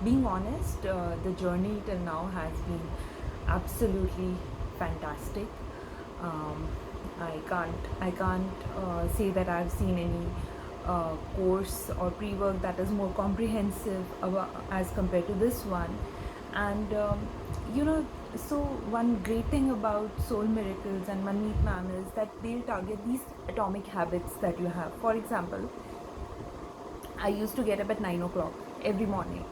being honest, the journey till now has been absolutely fantastic. Um, I can't say that I've seen any course or pre-work that is more comprehensive as compared to this one. And you know, so one great thing about Soul Miracles and Manmeet Ma'am is that they'll target these atomic habits that you have. For example, I used to get up at 9 o'clock every morning,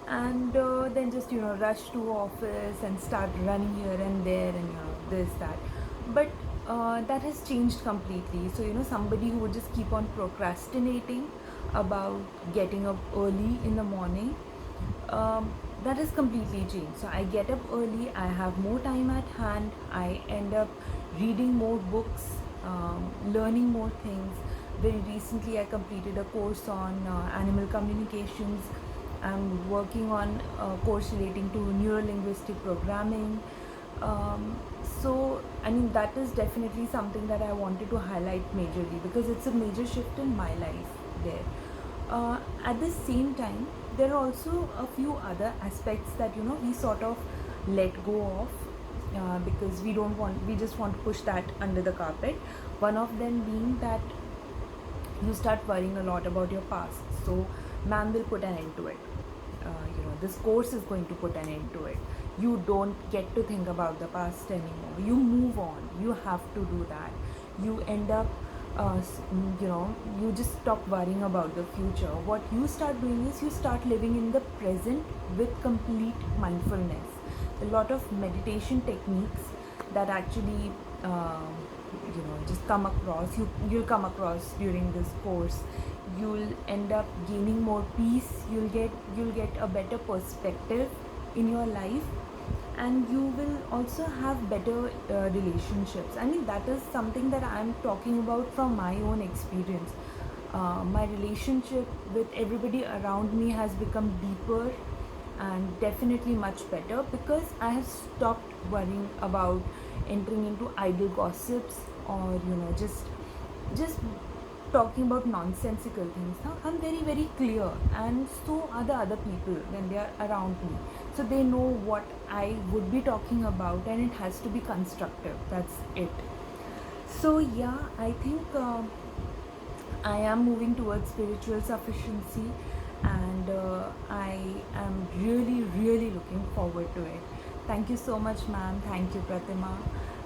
and then just rush to office and start running here and there and this that. But that has changed completely. So somebody who would just keep on procrastinating about getting up early in the morning, that has completely changed. So I get up early, I have more time at hand, I end up reading more books, learning more things. Very recently, I completed a course on animal communications. I'm working on a course relating to neuro-linguistic programming. So, I mean, that is definitely something that I wanted to highlight majorly because it's a major shift in my life there. At the same time, there are also a few other aspects that we sort of let go of because we just want to push that under the carpet. One of them being that you start worrying a lot about your past. So, ma'am will put an end to it. This course is going to put an end to it. You don't get to think about the past anymore. You move on. You have to do that. You end up, you just stop worrying about the future. What you start doing is you start living in the present with complete mindfulness. A lot of meditation techniques that actually just come across you'll come across during this course. You'll end up gaining more peace. You'll get a better perspective in your life, and you will also have better relationships. I mean, that is something that I'm talking about from my own experience. My relationship with everybody around me has become deeper and definitely much better because I have stopped worrying about entering into idle gossips or just talking about nonsensical things. Now I'm very very clear, and so are the other people when they are around me. So they know what I would be talking about, and it has to be constructive. That's it. So yeah, I think I am moving towards spiritual sufficiency, and I am really, really looking forward to it. Thank you so much, ma'am. Thank you, Pratima.